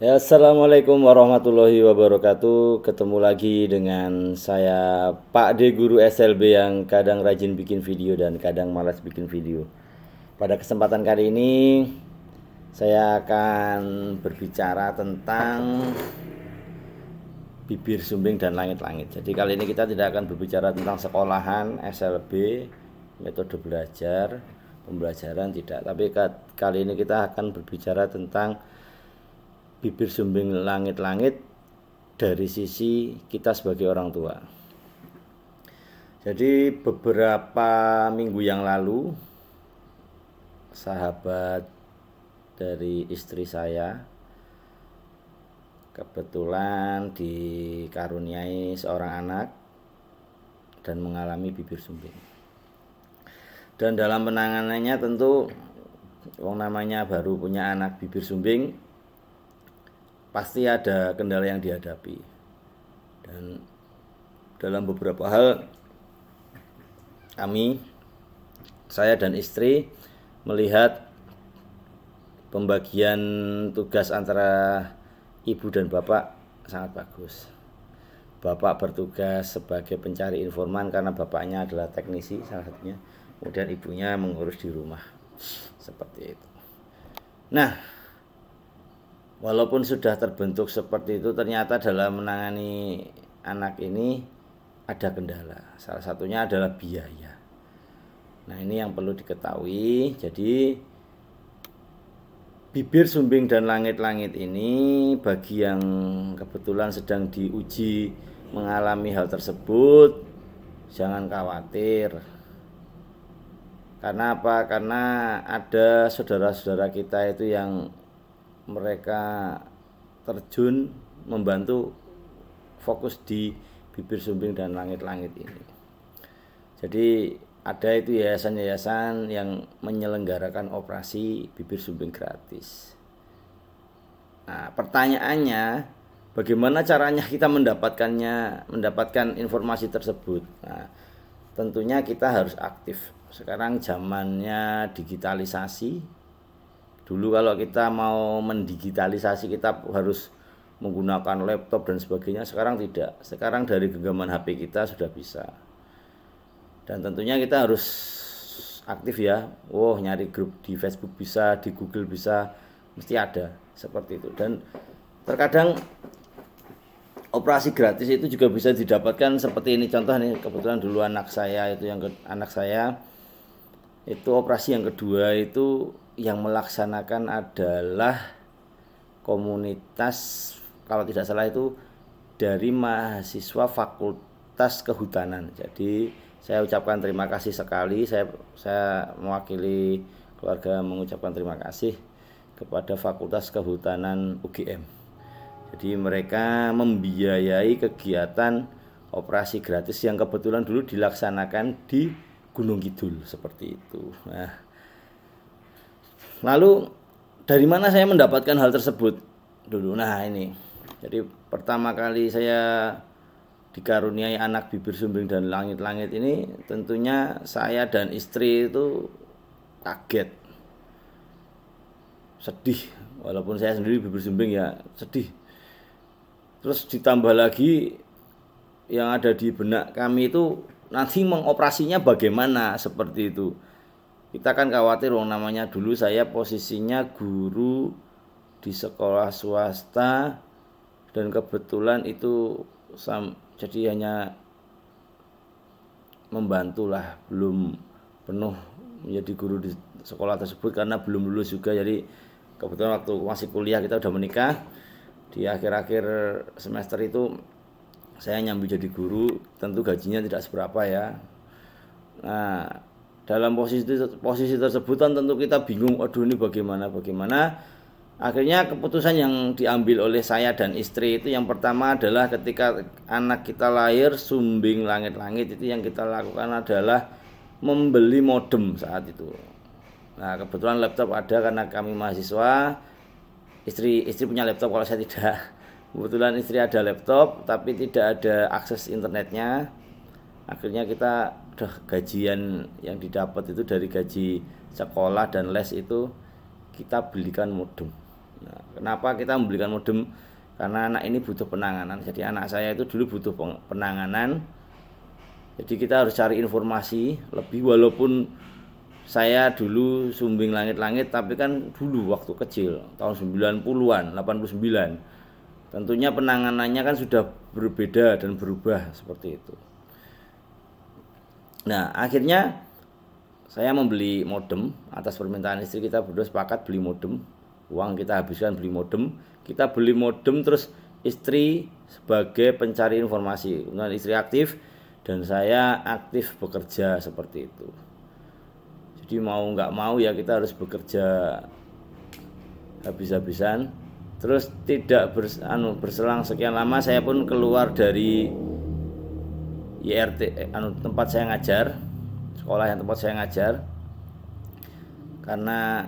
Ya, Assalamualaikum warahmatullahi wabarakatuh. Ketemu lagi dengan saya Pak D Guru SLB yang kadang rajin bikin video dan kadang malas bikin video. Pada kesempatan kali ini saya akan berbicara tentang bibir sumbing dan langit-langit. Jadi kali ini kita tidak akan berbicara tentang sekolahan SLB, metode belajar, pembelajaran tidak. Tapi kali ini kita akan berbicara tentang bibir sumbing langit-langit dari sisi kita sebagai orang tua. Jadi beberapa minggu yang lalu sahabat dari istri saya kebetulan dikaruniai seorang anak dan mengalami bibir sumbing. Dan dalam penanganannya tentu namanya baru punya anak bibir sumbing, pasti ada kendala yang dihadapi. Dan dalam beberapa hal saya dan istri melihat pembagian tugas antara ibu dan bapak sangat bagus. Bapak bertugas sebagai pencari informan karena bapaknya adalah teknisi salah satunya. Kemudian ibunya mengurus di rumah. Seperti itu. Nah, walaupun sudah terbentuk seperti itu, ternyata dalam menangani anak ini ada kendala. Salah satunya adalah biaya. Nah, ini yang perlu diketahui. Jadi bibir sumbing dan langit-langit ini bagi yang kebetulan sedang diuji mengalami hal tersebut, jangan khawatir. Karena apa? Karena ada saudara-saudara kita itu yang mereka terjun membantu fokus di bibir sumbing dan langit-langit ini. Jadi ada itu yayasan-yayasan yang menyelenggarakan operasi bibir sumbing gratis. Nah, pertanyaannya, bagaimana caranya kita mendapatkan informasi tersebut? Nah, tentunya kita harus aktif. Sekarang zamannya digitalisasi. Dulu kalau kita mau mendigitalisasi kita harus menggunakan laptop dan sebagainya, sekarang tidak. Sekarang dari genggaman HP kita sudah bisa. Dan tentunya kita harus aktif ya. Nyari grup di Facebook bisa, di Google bisa, mesti ada seperti itu. Dan terkadang operasi gratis itu juga bisa didapatkan seperti ini. Contoh nih, kebetulan dulu anak saya itu operasi yang kedua itu yang melaksanakan adalah komunitas, kalau tidak salah itu dari mahasiswa Fakultas Kehutanan. Jadi saya ucapkan terima kasih sekali. Saya mewakili keluarga mengucapkan terima kasih kepada Fakultas Kehutanan UGM. Jadi mereka membiayai kegiatan operasi gratis yang kebetulan dulu dilaksanakan di Gunung Kidul seperti itu. Nah, lalu dari mana saya mendapatkan hal tersebut dulu? Nah, ini. Jadi pertama kali saya dikaruniai anak bibir sumbing dan langit-langit ini, tentunya saya dan istri itu kaget, sedih. Walaupun saya sendiri bibir sumbing ya sedih. Terus ditambah lagi yang ada di benak kami itu nanti mengoperasinya bagaimana seperti itu. Kita kan khawatir, namanya dulu saya posisinya guru di sekolah swasta dan kebetulan itu jadi hanya membantulah, belum penuh menjadi guru di sekolah tersebut karena belum lulus juga. Jadi kebetulan waktu masih kuliah kita udah menikah, di akhir-akhir semester itu saya nyambi jadi guru, tentu gajinya tidak seberapa ya. Nah, dalam posisi tersebut tentu kita bingung, aduh ini bagaimana. Akhirnya keputusan yang diambil oleh saya dan istri itu yang pertama adalah ketika anak kita lahir sumbing langit-langit itu yang kita lakukan adalah membeli modem saat itu. Nah, kebetulan laptop ada karena kami mahasiswa, istri punya laptop kalau saya tidak. Kebetulan istri ada laptop tapi tidak ada akses internetnya. Akhirnya kita gajian yang didapat itu dari gaji sekolah dan les itu kita belikan modem. Nah, kenapa kita membelikan modem? Karena anak ini butuh penanganan. Jadi anak saya itu dulu butuh penanganan. Jadi kita harus cari informasi lebih, walaupun saya dulu sumbing langit-langit, tapi kan dulu waktu kecil tahun 90-an, 89. Tentunya penanganannya kan sudah berbeda dan berubah seperti itu. Nah, akhirnya saya membeli modem atas permintaan istri. Kita berdua sepakat beli modem. Uang kita habiskan beli modem. Kita beli modem, terus istri sebagai pencari informasi. Kemudian istri aktif dan saya aktif bekerja seperti itu. Jadi mau nggak mau ya kita harus bekerja habis-habisan. Terus tidak berselang sekian lama saya pun keluar dari YRT tempat saya ngajar, sekolah yang tempat saya ngajar, karena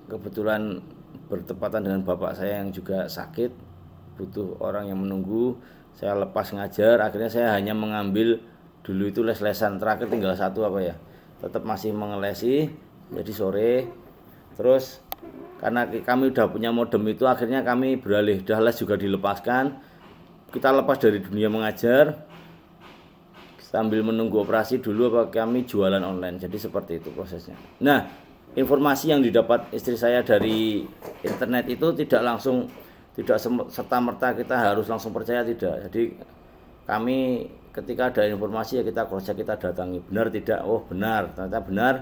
kebetulan bertepatan dengan bapak saya yang juga sakit, butuh orang yang menunggu. Saya lepas ngajar, akhirnya saya hanya mengambil dulu itu les-lesan, terakhir tinggal satu tetap masih mengelesi. Jadi sore, terus karena kami udah punya modem itu, akhirnya kami beralih, udah les juga dilepaskan, kita lepas dari dunia mengajar sambil menunggu operasi dulu, kami jualan online. Jadi seperti itu prosesnya. Nah, informasi yang didapat istri saya dari internet itu tidak serta-merta kita harus langsung percaya, tidak. Jadi kami ketika ada informasi ya kita cross check, kita datangi, benar tidak, oh benar, ternyata benar,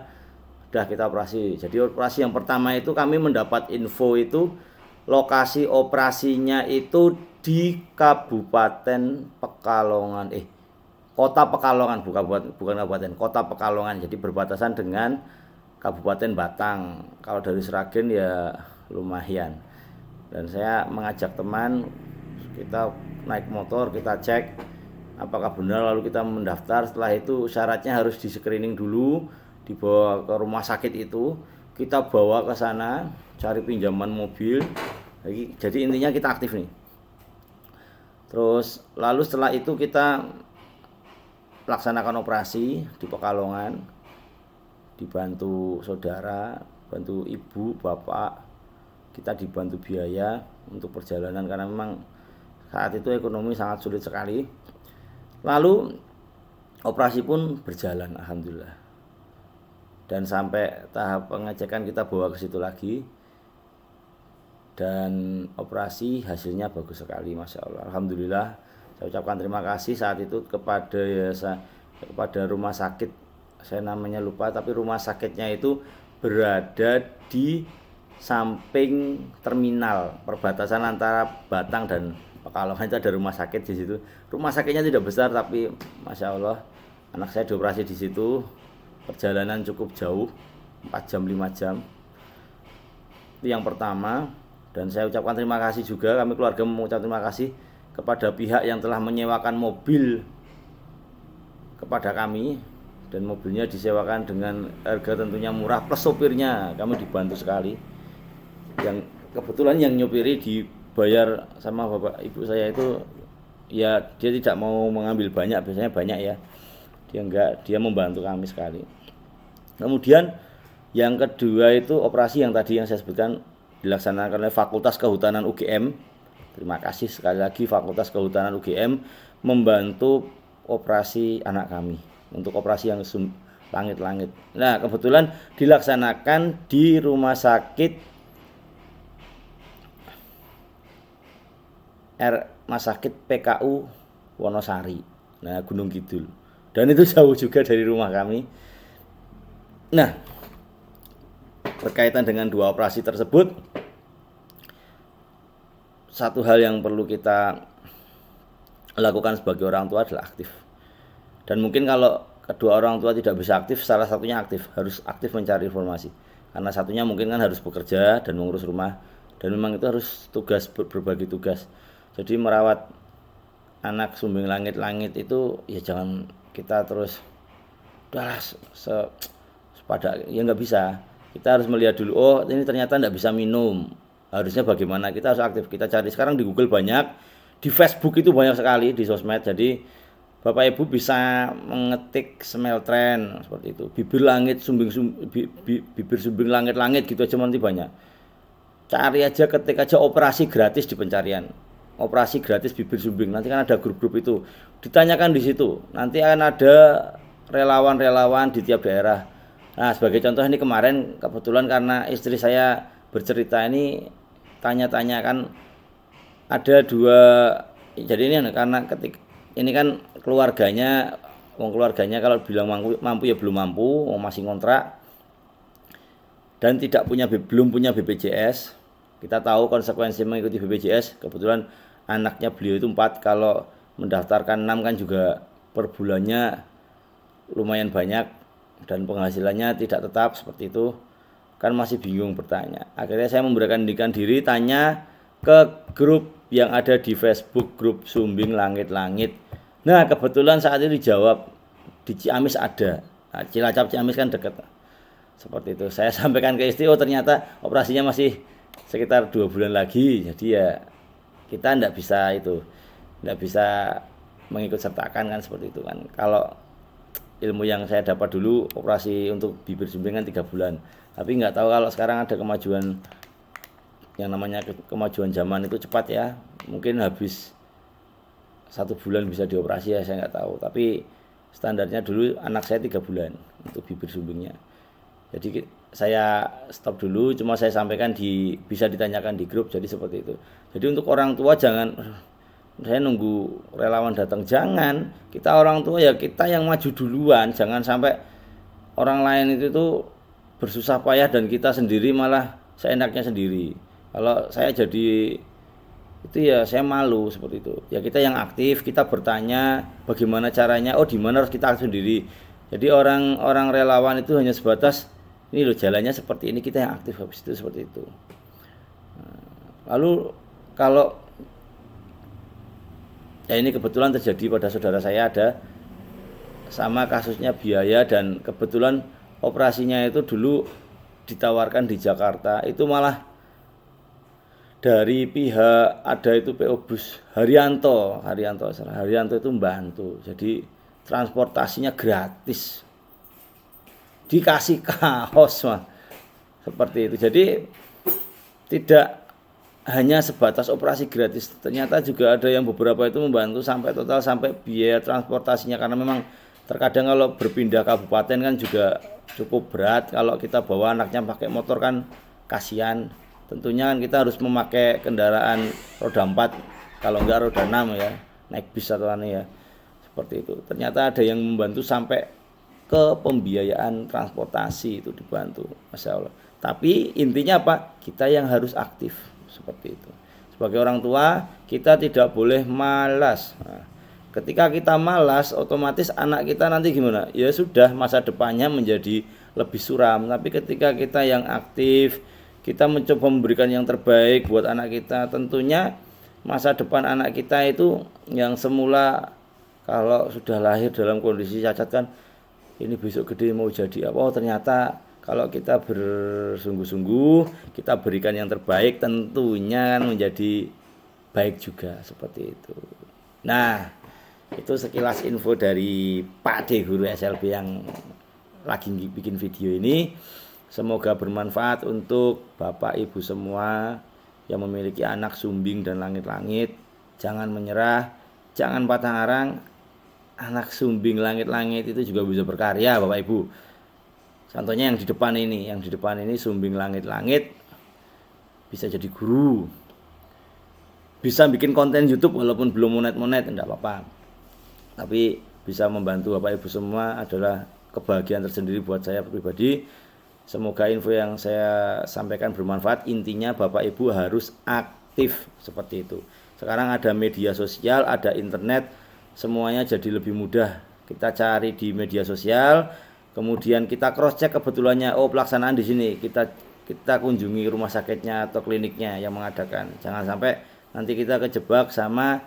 udah kita operasi. Jadi operasi yang pertama itu kami mendapat info itu lokasi operasinya itu di Kabupaten Pekalongan, Kota Pekalongan, bukan kabupaten, Kota Pekalongan. Jadi berbatasan dengan Kabupaten Batang. Kalau dari Sragen ya lumayan. Dan saya mengajak teman, kita naik motor, kita cek apakah benar, lalu kita mendaftar. Setelah itu syaratnya harus di screening dulu, dibawa ke rumah sakit itu, kita bawa ke sana, cari pinjaman mobil. Jadi intinya kita aktif nih. Terus lalu setelah itu kita laksanakan operasi di Pekalongan, dibantu saudara, bantu ibu, bapak, kita dibantu biaya untuk perjalanan karena memang saat itu ekonomi sangat sulit sekali. Lalu operasi pun berjalan, alhamdulillah. Dan sampai tahap pengecekan kita bawa ke situ lagi, dan operasi hasilnya bagus sekali, masya Allah, alhamdulillah. Saya ucapkan terima kasih saat itu kepada rumah sakit, saya namanya lupa, tapi rumah sakitnya itu berada di samping terminal perbatasan antara Batang dan Pekalongan. Itu ada rumah sakit di situ. Rumah sakitnya tidak besar, tapi masya Allah anak saya dioperasi di situ. Perjalanan cukup jauh, 4 jam 5 jam. Itu yang pertama. Dan saya ucapkan terima kasih juga, kami keluarga mengucapkan terima kasih kepada pihak yang telah menyewakan mobil kepada kami, dan mobilnya disewakan dengan harga tentunya murah, plus sopirnya kami dibantu sekali. Yang kebetulan yang nyopiri dibayar sama bapak ibu saya itu ya, dia tidak mau mengambil banyak, biasanya banyak ya, dia membantu kami sekali. Kemudian yang kedua itu operasi yang tadi yang saya sebutkan dilaksanakan oleh Fakultas Kehutanan UGM. Terima kasih sekali lagi Fakultas Kehutanan UGM membantu operasi anak kami, untuk operasi yang langit-langit. Nah, kebetulan dilaksanakan di rumah sakit PKU Wonosari, nah Gunung Kidul. Dan itu jauh juga dari rumah kami. Nah, berkaitan dengan dua operasi tersebut, satu hal yang perlu kita lakukan sebagai orang tua adalah aktif. Dan mungkin kalau kedua orang tua tidak bisa aktif, salah satunya harus aktif mencari informasi. Karena satunya mungkin kan harus bekerja dan mengurus rumah, dan memang itu harus berbagi tugas. Jadi merawat anak sumbing langit-langit itu ya jangan kita terus udahlah sepada, ya nggak bisa. Kita harus melihat dulu, oh ini ternyata nggak bisa minum, harusnya bagaimana. Kita harus aktif, kita cari. Sekarang di Google banyak, di Facebook itu banyak sekali, di sosmed. Jadi Bapak Ibu bisa mengetik smell trend seperti itu, bibir sumbing langit-langit gitu aja nanti banyak. cari aja, ketik aja operasi gratis di pencarian, operasi gratis bibir sumbing, nanti kan ada grup-grup itu, ditanyakan di situ, nanti akan ada relawan-relawan di tiap daerah. Nah, sebagai contoh ini kemarin kebetulan karena istri saya bercerita ini, tanya-tanya kan ada dua, jadi ini karena ini kan keluarganya, keluarganya kalau bilang mampu ya belum mampu, masih ngontrak dan belum punya BPJS. Kita tahu konsekuensi mengikuti BPJS. Kebetulan anaknya beliau itu 4, kalau mendaftarkan 6 kan juga per bulannya lumayan banyak dan penghasilannya tidak tetap seperti itu. Kan masih bingung bertanya. Akhirnya saya memberanikan diri tanya ke grup yang ada di Facebook, grup Sumbing Langit-Langit. Nah, kebetulan saat itu dijawab di Ciamis ada. Nah, Cilacap Ciamis kan dekat. Seperti itu. Saya sampaikan ke istri, oh ternyata operasinya masih sekitar 2 bulan lagi. Jadi ya kita tidak bisa mengikut sertakan kan seperti itu kan. Kalau ilmu yang saya dapat dulu, operasi untuk bibir sumbing kan 3 bulan. Tapi nggak tahu kalau sekarang ada kemajuan, yang namanya kemajuan zaman itu cepat ya. Mungkin habis 1 bulan bisa dioperasi ya, saya nggak tahu. Tapi standarnya dulu anak saya 3 bulan untuk bibir sumbingnya. Jadi saya stop dulu, cuma saya sampaikan bisa ditanyakan di grup, jadi seperti itu. Jadi untuk orang tua jangan saya nunggu relawan datang, jangan. Kita orang tua ya kita yang maju duluan, jangan sampai orang lain itu tuh bersusah payah dan kita sendiri malah seenaknya sendiri. Kalau saya jadi itu ya saya malu seperti itu. Ya kita yang aktif, kita bertanya bagaimana caranya, oh di mana harus kita aktif sendiri. Jadi orang relawan itu hanya sebatas ini loh jalannya seperti ini, kita yang aktif habis itu seperti itu. Lalu kalau ya ini kebetulan terjadi pada saudara saya, ada sama kasusnya biaya, dan kebetulan operasinya itu dulu ditawarkan di Jakarta, itu malah dari pihak ada itu PO Bus Haryanto itu membantu, jadi transportasinya gratis, dikasih kaos mah seperti itu. Jadi tidak hanya sebatas operasi gratis, ternyata juga ada yang beberapa itu membantu sampai total sampai biaya transportasinya, karena memang terkadang kalau berpindah kabupaten kan juga cukup berat. Kalau kita bawa anaknya pakai motor kan kasihan, tentunya kan kita harus memakai kendaraan roda 4, kalau enggak roda 6 ya, naik bis atau aneh ya, seperti itu. Ternyata ada yang membantu sampai ke pembiayaan transportasi itu dibantu, Masya Allah. Tapi intinya apa? Kita yang harus aktif seperti itu. Sebagai orang tua kita tidak boleh malas. Nah, ketika kita malas, otomatis anak kita nanti gimana? Ya sudah, masa depannya menjadi lebih suram. Tapi ketika kita yang aktif, kita mencoba memberikan yang terbaik buat anak kita, tentunya masa depan anak kita itu yang semula kalau sudah lahir dalam kondisi cacat kan, ini besok gede mau jadi apa? Oh ternyata kalau kita bersungguh-sungguh, kita berikan yang terbaik, tentunya kan menjadi baik juga seperti itu. Nah, itu sekilas info dari Pak D Guru SLB yang lagi bikin video ini. Semoga bermanfaat untuk Bapak Ibu semua yang memiliki anak sumbing dan langit-langit. Jangan menyerah, jangan patah arang. Anak sumbing langit-langit itu juga bisa berkarya Bapak Ibu. Contohnya yang di depan ini sumbing langit-langit, bisa jadi guru, bisa bikin konten YouTube walaupun belum monet-monet, enggak apa-apa. Tapi bisa membantu Bapak Ibu semua adalah kebahagiaan tersendiri buat saya pribadi. Semoga info yang saya sampaikan bermanfaat. Intinya Bapak Ibu harus aktif seperti itu. Sekarang ada media sosial, ada internet, semuanya jadi lebih mudah. Kita cari di media sosial, kemudian kita cross check kebetulannya, oh pelaksanaan di sini, kita kunjungi rumah sakitnya atau kliniknya yang mengadakan. Jangan sampai nanti kita kejebak sama,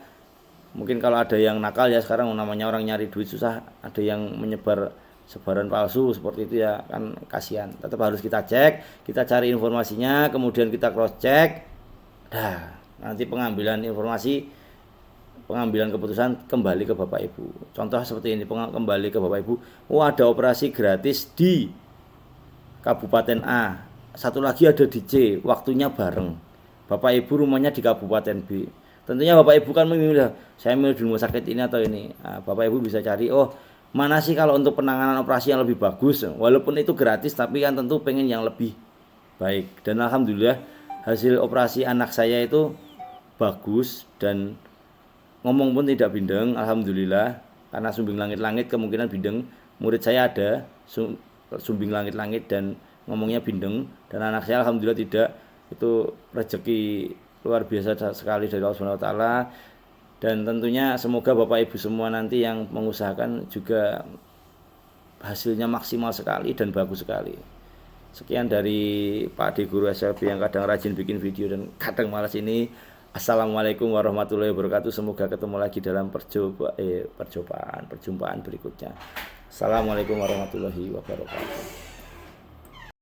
mungkin kalau ada yang nakal ya, sekarang namanya orang nyari duit susah, ada yang menyebar sebaran palsu seperti itu ya, kan kasihan. Tetap harus kita cek, kita cari informasinya, kemudian kita cross check. Nanti pengambilan keputusan kembali ke Bapak Ibu. Contoh seperti ini, kembali ke Bapak Ibu. Oh ada operasi gratis di Kabupaten A. satu lagi ada di C, waktunya bareng. Bapak Ibu rumahnya di Kabupaten B. Tentunya Bapak Ibu kan memilih, saya milih di rumah sakit ini atau ini. Nah, Bapak Ibu bisa cari, oh mana sih kalau untuk penanganan operasi yang lebih bagus. Walaupun itu gratis, tapi kan tentu pengen yang lebih baik. Dan alhamdulillah hasil operasi anak saya itu bagus dan ngomong pun tidak bindeng, alhamdulillah. Karena sumbing langit-langit kemungkinan bindeng. Murid saya ada sumbing langit-langit dan ngomongnya bindeng, dan anak saya alhamdulillah tidak. Itu rezeki luar biasa sekali dari Allah Subhanahu wa taala. Dan tentunya semoga Bapak Ibu semua nanti yang mengusahakan juga hasilnya maksimal sekali dan bagus sekali. Sekian dari Pak D Guru SLB yang kadang rajin bikin video dan kadang malas ini. Assalamualaikum warahmatullahi wabarakatuh. Semoga ketemu lagi dalam perjumpaan berikutnya. Assalamualaikum warahmatullahi wabarakatuh.